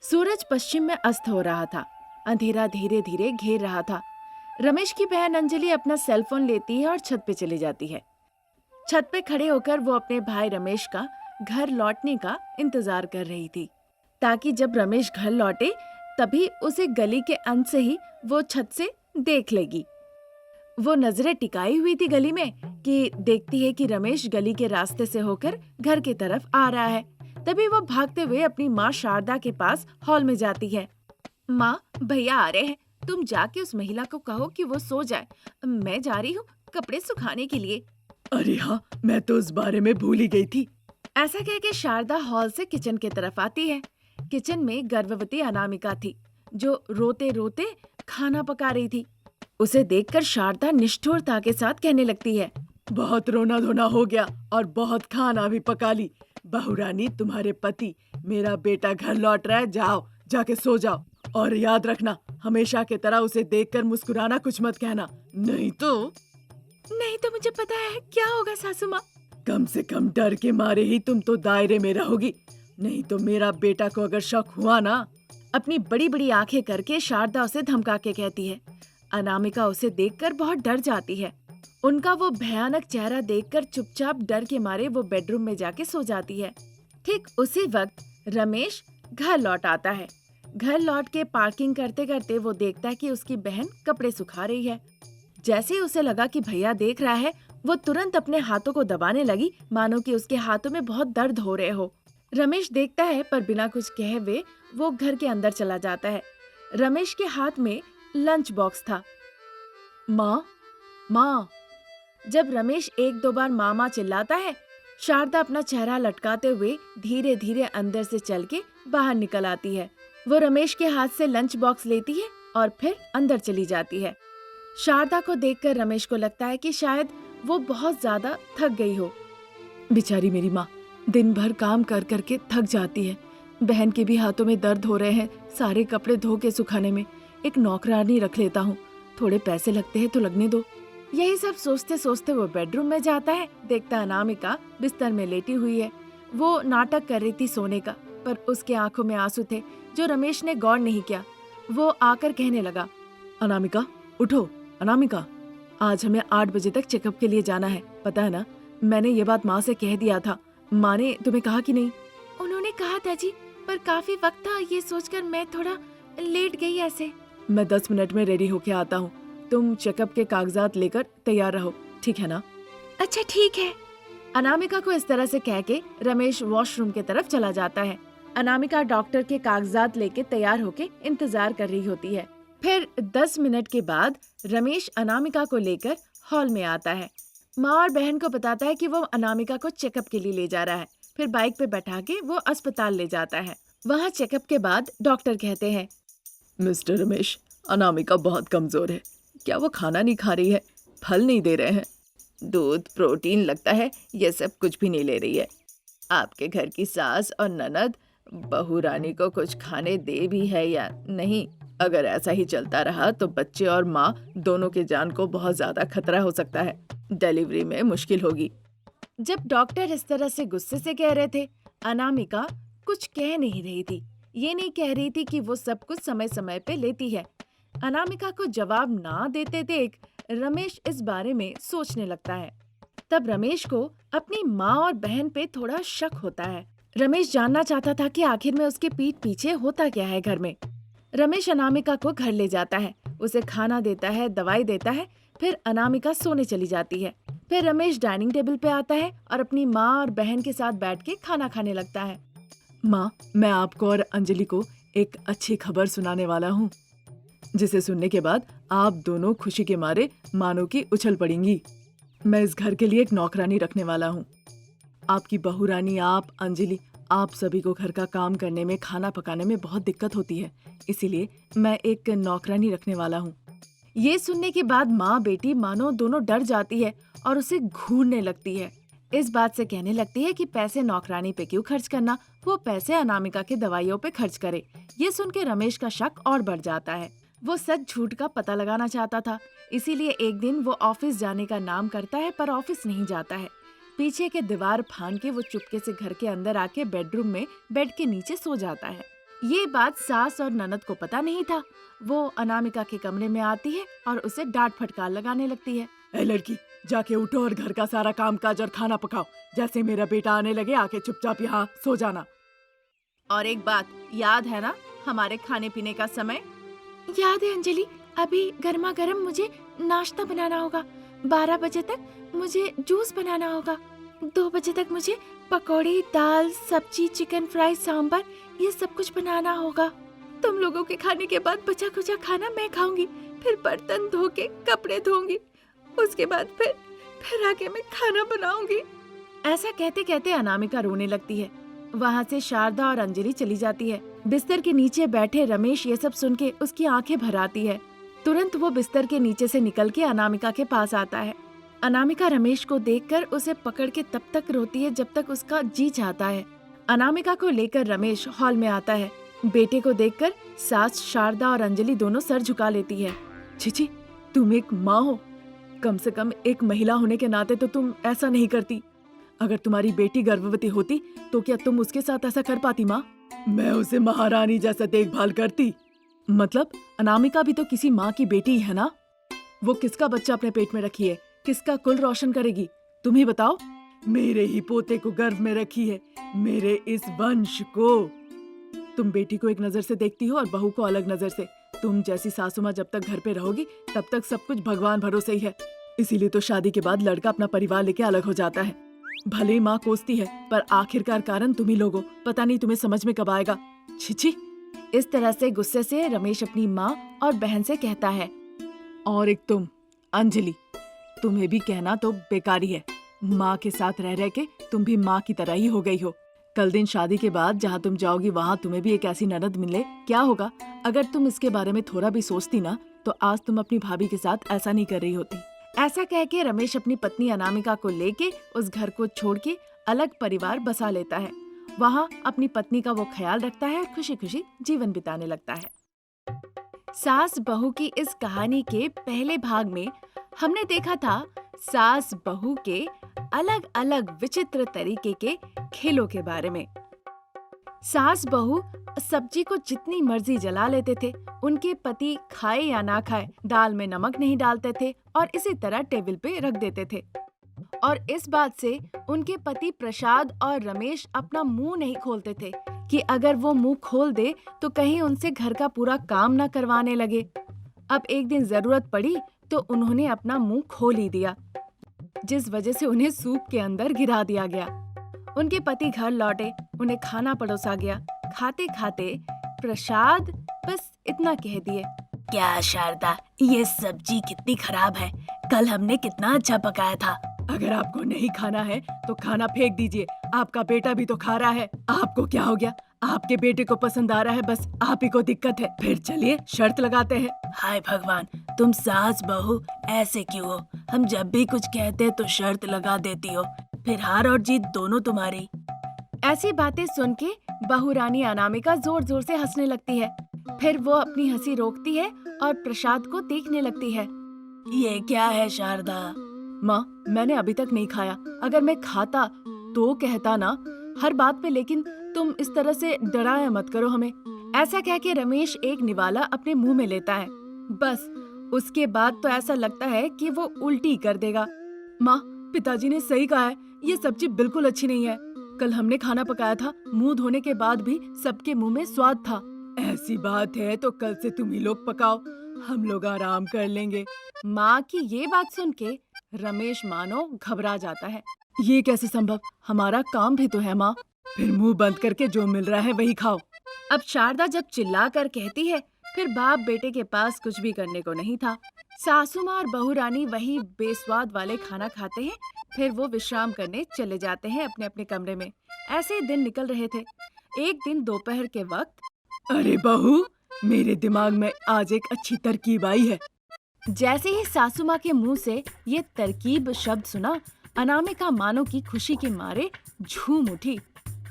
सूरज पश्चिम में अस्त हो रहा था। अंधेरा धीरे धीरे घेर रहा था। रमेश की बहन अंजलि अपना सेल फोन लेती है और छत पे चली जाती है। छत पे खड़े होकर वो अपने भाई रमेश का घर लौटने का इंतजार कर रही थी, ताकि जब रमेश घर लौटे तभी उसे गली के अंत से ही वो छत से देख लेगी। वो नजरें टिकाई हुई थी गली में कि देखती है कि रमेश गली के रास्ते से होकर घर की तरफ आ रहा है। तभी वो भागते हुए अपनी माँ शारदा के पास हॉल में जाती है। माँ, भैया आ रहे हैं, तुम जाके उस महिला को कहो कि वो सो जाए। मैं जा रही हूँ कपड़े सुखाने के लिए। अरे हाँ, मैं तो उस बारे में भूल ही गई थी। ऐसा कह के शारदा हॉल से किचन की तरफ आती है। किचन में गर्भवती अनामिका थी, जो रोते रोते खाना पका रही थी। उसे देखकर शारदा निष्ठुरता के साथ कहने लगती है, बहुत रोना धोना हो गया और बहुत खाना भी पका ली। बहू रानी, तुम्हारे पति, मेरा बेटा घर लौट रहा है, जाओ जाके सो जाओ। और याद रखना, हमेशा की तरह उसे देखकर मुस्कुराना कुछ मत कहना, नहीं तो मुझे पता है क्या होगा सासू माँ। कम से कम डर के मारे ही तुम तो दायरे में रहोगी, नहीं तो मेरा बेटा को अगर शक हुआ ना। अपनी बड़ी बड़ी आंखें करके शारदा उसे धमका के कहती है। अनामिका उसे देखकर बहुत डर जाती है। उनका वो भयानक चेहरा देखकर चुपचाप डर के मारे वो बेडरूम में जाके सो जाती है। ठीक उसी वक्त रमेश घर लौट आता है। घर लौट के पार्किंग करते करते वो देखता है कि उसकी बहन कपड़े सुखा रही है। जैसे ही उसे लगा कि भैया देख रहा है, वो तुरंत अपने हाथों को दबाने लगी, मानो कि उसके हाथों में बहुत दर्द हो रहे हो। रमेश देखता है पर बिना कुछ कहे हुए वो घर के अंदर चला जाता है। रमेश के हाथ में लंच बॉक्स था। माँ, माँ। जब रमेश एक दो बार मामा चिल्लाता है, शारदा अपना चेहरा लटकाते हुए धीरे धीरे अंदर से चल के बाहर निकल आती है। वो रमेश के हाथ से लंच बॉक्स लेती है और फिर अंदर चली जाती है। शारदा को देखकर रमेश को लगता है कि शायद वो बहुत ज्यादा थक गई हो। बेचारी मेरी माँ दिन भर काम कर करके थक जाती है। बहन के भी हाथों में दर्द हो रहे हैं सारे कपड़े धो के सुखाने में। एक नौकरानी रख लेता हूँ, थोड़े पैसे लगते हैं तो लगने दो। यही सब सोचते सोचते वो बेडरूम में जाता है। देखता अनामिका बिस्तर में लेटी हुई है। वो नाटक कर रही थी सोने का, पर उसके आंखों में आंसू थे जो रमेश ने गौर नहीं किया। वो आकर कहने लगा, अनामिका उठो, अनामिका, आज हमें 8 बजे तक चेकअप के लिए जाना है, पता है ना? मैंने ये बात माँ से कह दिया था। माँ ने तुम्हें कहा कि नहीं? उन्होंने कहा था जी, पर काफी वक्त था, ये सोचकर मैं थोड़ा लेट गई ऐसे। मैं 10 मिनट में रेडी होके आता हूँ, तुम चेकअप के कागजात लेकर तैयार रहो, ठीक है ना? अच्छा ठीक है। अनामिका को इस तरह से कह के रमेश वॉशरूम की तरफ चला जाता है। अनामिका डॉक्टर के कागजात लेके तैयार होके इंतजार कर रही होती है। फिर 10 मिनट के बाद रमेश अनामिका को लेकर हॉल में आता है। माँ और बहन को बताता है कि वो अनामिका को चेकअप के लिए ले जा रहा है। फिर बाइक पे बैठा के वो अस्पताल ले जाता है। वहाँ चेकअप के बाद डॉक्टर कहते हैं, मिस्टर रमेश, अनामिका बहुत कमजोर है। क्या वो खाना नहीं खा रही है? फल नहीं दे रहे हैं? दूध, प्रोटीन, लगता है ये सब कुछ भी नहीं ले रही है। आपके घर की सास और ननद बहू रानी को कुछ खाने दे भी है या नहीं? अगर ऐसा ही चलता रहा तो बच्चे और माँ दोनों के जान को बहुत ज्यादा खतरा हो सकता है। डिलीवरी में मुश्किल होगी। जब डॉक्टर इस तरह से गुस्से से कह रहे थे, अनामिका कुछ कह नहीं रही थी। ये नहीं कह रही थी कि वो सब कुछ समय समय पे लेती है। अनामिका को जवाब ना देते देख रमेश इस बारे में सोचने लगता है। तब रमेश को अपनी माँ और बहन पे थोड़ा शक होता है। रमेश जानना चाहता था कि आखिर में उसके पीठ पीछे होता क्या है घर में। रमेश अनामिका को घर ले जाता है, उसे खाना देता है, दवाई देता है। फिर अनामिका सोने चली जाती है। फिर रमेश डाइनिंग टेबल पे आता है और अपनी माँ और बहन के साथ बैठ के खाना खाने लगता है। माँ, मैं आपको और अंजलि को एक अच्छी खबर सुनाने वाला हूँ, जिसे सुनने के बाद आप दोनों खुशी के मारे मानो की उछल पड़ेंगी। मैं इस घर के लिए एक नौकरानी रखने वाला हूँ। आपकी बहू रानी, आप, अंजलि, आप सभी को घर का काम करने में, खाना पकाने में बहुत दिक्कत होती है, इसीलिए मैं एक नौकरानी रखने वाला हूँ। ये सुनने के बाद माँ बेटी मानो दोनों डर जाती है और उसे घूरने लगती है। इस बात से कहने लगती है कि पैसे नौकरानी पे क्यों खर्च करना, वो पैसे अनामिका के दवाइयों पे खर्च करे। ये सुन के रमेश का शक और बढ़ जाता है। वो सच झूठ का पता लगाना चाहता था, इसीलिए एक दिन वो ऑफिस जाने का नाम करता है पर ऑफिस नहीं जाता है। पीछे के दीवार फांद के वो चुपके से घर के अंदर आके बेडरूम में बेड के नीचे सो जाता है। ये बात सास और ननद को पता नहीं था। वो अनामिका के कमरे में आती है और उसे डांट फटकार लगाने लगती है। ए लड़की, जाके उठो और घर का सारा काम काज और खाना पकाओ। जैसे मेरा बेटा आने लगे आके चुपचाप यहाँ सो जाना। और एक बात याद है ना, हमारे खाने पीने का समय? याद है अंजलि, अभी गर्मा गर्म मुझे नाश्ता बनाना होगा, 12 बजे तक मुझे जूस बनाना होगा, 2 बजे तक मुझे पकौड़ी, दाल, सब्जी, चिकन फ्राई, सांभर ये सब कुछ बनाना होगा। तुम लोगों के खाने के बाद बचा खुचा खाना मैं खाऊंगी, फिर बर्तन धो के कपड़े धोऊंगी, उसके बाद फिर आके मैं खाना बनाऊंगी। ऐसा कहते कहते अनामिका रोने लगती है। वहाँ से शारदा और अंजलि चली जाती है। बिस्तर के नीचे बैठे रमेश ये सब सुन के उसकी आंखें भर आती है। तुरंत वो बिस्तर के नीचे से निकल के अनामिका के पास आता है। अनामिका रमेश को देखकर उसे पकड़ के तब तक रोती है जब तक उसका जी चाहता है। अनामिका को लेकर रमेश हॉल में आता है। बेटे को देखकर सास शारदा और अंजलि दोनों सर झुका लेती है। छिची, तुम एक माँ हो, कम से कम एक महिला होने के नाते तो तुम ऐसा नहीं करती। अगर तुम्हारी बेटी गर्भवती होती तो क्या तुम उसके साथ ऐसा कर पाती माँ? मैं उसे महारानी जैसा देखभाल करती। मतलब अनामिका भी तो किसी माँ की बेटी है ना। वो किसका बच्चा अपने पेट में रखी है, किसका कुल रोशन करेगी, तुम ही बताओ। मेरे ही पोते को गर्भ में रखी है, मेरे इस वंश को। तुम बेटी को एक नजर से देखती हो और बहू को अलग नजर से। तुम जैसी सासू माँ जब तक घर पे रहोगी तब तक सब कुछ भगवान भरोसे ही है। इसीलिए तो शादी के बाद लड़का अपना परिवार लेके अलग हो जाता है। भले ही माँ कोसती है पर आखिरकार कारण तुम ही लोग हो। पता नहीं तुम्हें समझ में कब आएगा। छिची। इस तरह से गुस्से से रमेश अपनी माँ और बहन से कहता है। और एक तुम अंजलि, तुम्हें भी कहना तो बेकारी है। माँ के साथ रह रह के तुम भी माँ की तरह ही हो गई हो। कल दिन शादी के बाद जहाँ तुम जाओगी वहाँ तुम्हें भी एक ऐसी ननद मिले, क्या होगा? अगर तुम इसके बारे में थोड़ा भी सोचती ना तो आज तुम अपनी भाभी के साथ ऐसा नहीं कर रही होती। ऐसा कह के रमेश अपनी पत्नी अनामिका को लेके उस घर को छोड़ के अलग परिवार बसा लेता है। वहाँ अपनी पत्नी का वो ख्याल रखता है और खुशी खुशी जीवन बिताने लगता है। सास बहू की इस कहानी के पहले भाग में हमने देखा था सास बहू के अलग अलग विचित्र तरीके के खेलों के बारे में। सास बहू सब्जी को जितनी मर्जी जला लेते थे, उनके पति खाए या ना खाए दाल में नमक नहीं डालते थे और इसी तरह टेबल पे रख देते थे। और इस बात से उनके पति प्रसाद और रमेश अपना मुंह नहीं खोलते थे कि अगर वो मुंह खोल दे तो कहीं उनसे घर का पूरा काम ना करवाने लगे। अब एक दिन जरूरत पड़ी तो उन्होंने अपना मुंह खोल ही दिया, जिस वजह से उन्हें सूप के अंदर गिरा दिया गया। उनके पति घर लौटे, उन्हें खाना परोसा गया। खाते खाते प्रसाद बस इतना कह दिए, क्या शारदा, ये सब्जी कितनी खराब है, कल हमने कितना अच्छा पकाया था। अगर आपको नहीं खाना है तो खाना फेंक दीजिए, आपका बेटा भी तो खा रहा है। आपको क्या हो गया? आपके बेटे को पसंद आ रहा है, बस आप ही को दिक्कत है। फिर चलिए शर्त लगाते हैं। हाय भगवान, तुम सास बहू ऐसे क्यों हो? हम जब भी कुछ कहते तो शर्त लगा देती हो, फिर हार और जीत दोनों तुम्हारी। ऐसी बातें सुन के बहू रानी अनामिका जोर जोर से हंसने लगती है। फिर वो अपनी हंसी रोकती है और प्रसाद को देखने लगती है। ये क्या है शारदा? माँ, मैंने अभी तक नहीं खाया। अगर मैं खाता तो कहता ना हर बात पे, लेकिन तुम इस तरह से डराया मत करो हमें। ऐसा कह के रमेश एक निवाला अपने मुंह में लेता है। बस उसके बाद तो ऐसा लगता है कि वो उल्टी कर देगा। माँ, पिताजी ने सही कहा है, ये सब्जी बिल्कुल अच्छी नहीं है। कल हमने खाना पकाया था, मुंह धोने के बाद भी सबके मुंह में स्वाद था। ऐसी बात है तो कल से तुम ही लोग पकाओ, हम लोग आराम कर लेंगे। माँ की ये बात सुन के रमेश मानो घबरा जाता है। ये कैसे संभव? हमारा काम भी तो है माँ। फिर मुंह बंद करके जो मिल रहा है वही खाओ। अब शारदा जब चिल्ला कर कहती है, फिर बाप बेटे के पास कुछ भी करने को नहीं था। सासू माँ और बहू रानी वही बेस्वाद वाले खाना खाते हैं, फिर वो विश्राम करने चले जाते हैं अपने अपने कमरे में। ऐसे ही दिन निकल रहे थे। एक दिन दोपहर के वक्त, अरे बहू, मेरे दिमाग में आज एक अच्छी तरकीब आई है। जैसे ही सासू माँ के मुंह से ये तरकीब शब्द सुना, अनामिका मानो की खुशी के मारे झूम उठी।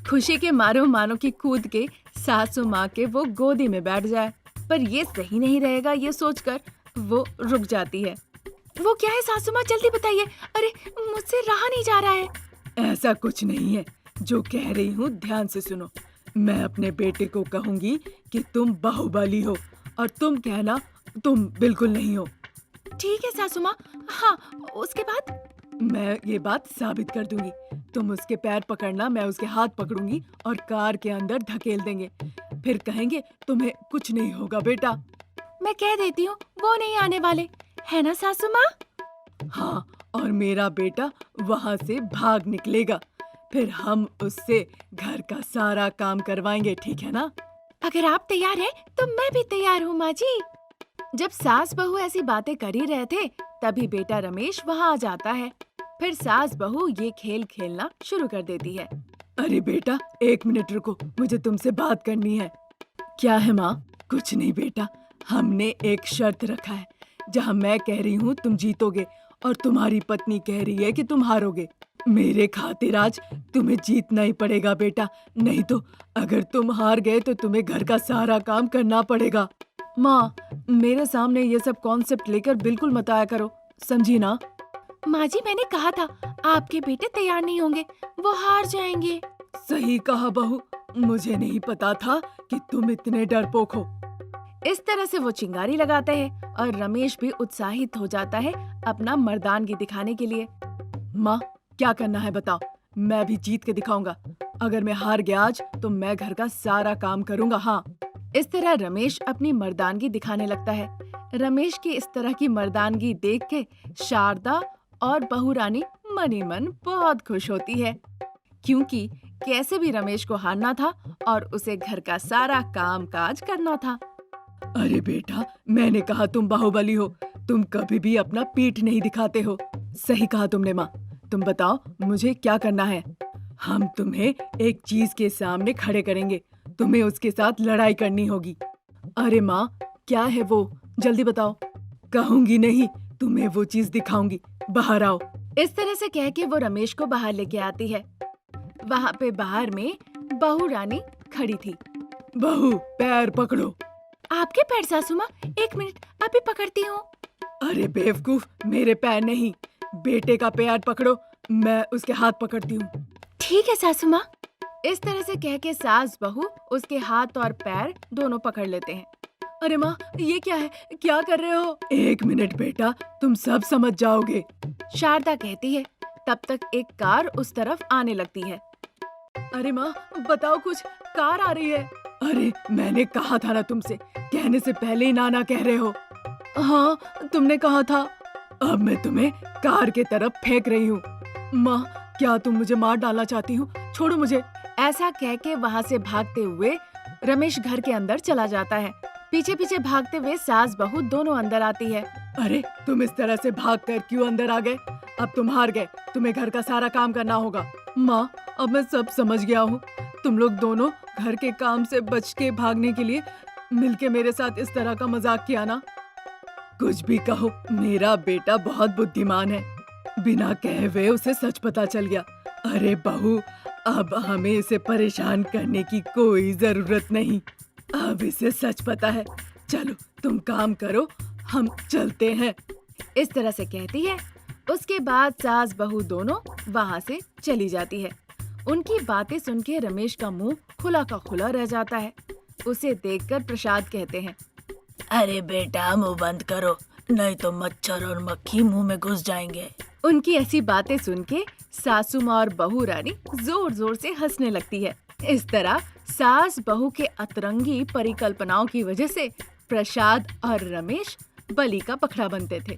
खुशी के मारो मानो की कूद के सासू माँ के वो गोदी में बैठ जाए, पर ये सही नहीं रहेगा ये सोचकर वो रुक जाती है। वो क्या है सासू माँ, जल्दी बताइए, अरे मुझसे रहा नहीं जा रहा है। ऐसा कुछ नहीं है, जो कह रही हूँ ध्यान से सुनो। मैं अपने बेटे को कहूंगी कि तुम बाहुबली हो और तुम कहना तुम बिल्कुल नहीं हो। ठीक है सासू माँ। हाँ, उसके बाद? मैं ये बात साबित कर दूंगी। तुम उसके पैर पकड़ना, मैं उसके हाथ पकड़ूंगी और कार के अंदर धकेल देंगे। फिर कहेंगे तुम्हें कुछ नहीं होगा बेटा। मैं कह देती हूँ वो नहीं आने वाले, है ना सासू माँ? हाँ, और मेरा बेटा वहाँ से भाग निकलेगा। फिर हम उससे घर का सारा काम करवाएंगे, ठीक है ना? अगर आप तैयार हैं तो मैं भी तैयार हूँ माँ जी। जब सास बहू ऐसी बातें कर ही रहे थे तभी बेटा रमेश वहाँ आ जाता है। फिर सास बहू ये खेल खेलना शुरू कर देती है। अरे बेटा, 1 मिनट रुको, मुझे तुमसे बात करनी है। क्या है माँ? कुछ नहीं बेटा, हमने एक शर्त रखा है। जहाँ मैं कह रही हूँ तुम जीतोगे और तुम्हारी पत्नी कह रही है कि तुम हारोगे। मेरे खातिर आज तुम्हें जीतना ही पड़ेगा बेटा, नहीं तो अगर तुम हार गए तो तुम्हें घर का सारा काम करना पड़ेगा। माँ, मेरे सामने ये सब कॉन्सेप्ट लेकर बिल्कुल मत आया करो, समझी ना? माँ जी, मैंने कहा था आपके बेटे तैयार नहीं होंगे, वो हार जाएंगे। सही कहा बहू, मुझे नहीं पता था कि तुम इतने डरपोक हो। इस तरह से वो चिंगारी लगाते हैं और रमेश भी उत्साहित हो जाता है अपना मर्दानगी दिखाने के लिए। माँ, क्या करना है बताओ, मैं भी जीत के दिखाऊंगा। अगर मैं हार गया आज तो मैं घर का सारा काम करूंगा। हाँ। इस तरह रमेश अपनी मर्दानगी दिखाने लगता है। रमेश की इस तरह की मर्दानगी देख के शारदा और बहू रानी मन ही मन बहुत खुश होती है, क्योंकि कैसे भी रमेश को हारना था और उसे घर का सारा काम काज करना था। अरे बेटा, मैंने कहा तुम बाहुबली हो, तुम कभी भी अपना पीठ नहीं दिखाते हो। सही कहा तुमने माँ। तुम बताओ मुझे क्या करना है? हम तुम्हें एक चीज के सामने खड़े करेंगे, तुम्हें उसके साथ लड़ाई करनी होगी। अरे माँ, क्या है वो? जल्दी बताओ। कहूंगी नहीं, तुम्हें वो चीज दिखाऊंगी, बाहर आओ। इस तरह से कह के वो रमेश को बाहर लेके आती है। वहाँ पे बाहर में बहू रानी खड़ी थी। बहू, पैर पकड़ो। आपके पैर सासू माँ? 1 मिनट, अभी पकड़ती हूँ। अरे बेवकूफ, मेरे पैर नहीं, बेटे का पैर पकड़ो, मैं उसके हाथ पकड़ती हूँ। ठीक है सासू माँ। इस तरह से कह के सास बहू उसके हाथ और पैर दोनों पकड़ लेते हैं। अरे माँ, ये क्या है? क्या कर रहे हो? 1 मिनट बेटा, तुम सब समझ जाओगे। शारदा कहती है। तब तक एक कार उस तरफ आने लगती है। अरे माँ, बताओ कुछ, कार आ रही है। अरे मैंने कहा था ना तुमसे, कहने से पहले ही नाना कह रहे हो। हाँ, तुमने कहा था। अब मैं तुम्हें कार के तरफ फेंक रही हूँ। माँ, क्या तुम मुझे मार डालना चाहती हो? छोड़ो मुझे। ऐसा कह के वहाँ से भागते हुए रमेश घर के अंदर चला जाता है। पीछे पीछे भागते हुए सास बहू दोनों अंदर आती है। अरे तुम इस तरह से भागकर क्यों अंदर आ गए? अब तुम हार गए, तुम्हें घर का सारा काम करना होगा। माँ, अब मैं सब समझ गया हूँ। तुम लोग दोनों घर के काम से बच के भागने के लिए मिलके मेरे साथ इस तरह का मजाक किया ना? कुछ भी कहो, मेरा बेटा बहुत बुद्धिमान है। बिना कहे हुए उसे सच पता चल गया। अरे बहू, अब हमें इसे परेशान करने की कोई जरूरत नहीं। अब इसे सच पता है। चलो तुम काम करो, हम चलते हैं। इस तरह से कहती है। उसके बाद सास बहू दोनों वहाँ से चली जाती है। उनकी बातें सुन के रमेश का मुंह खुला का खुला रह जाता है। उसे देखकर प्रसाद कहते हैं, अरे बेटा, मुंह बंद करो, नहीं तो मच्छर और मक्खी मुंह में घुस जाएंगे। उनकी ऐसी बातें सुन के सासू माँ और बहू रानी जोर जोर से हंसने लगती है। इस तरह सास बहू के अतरंगी परिकल्पनाओं की वजह से प्रसाद और रमेश बलि का पखड़ा बनते थे।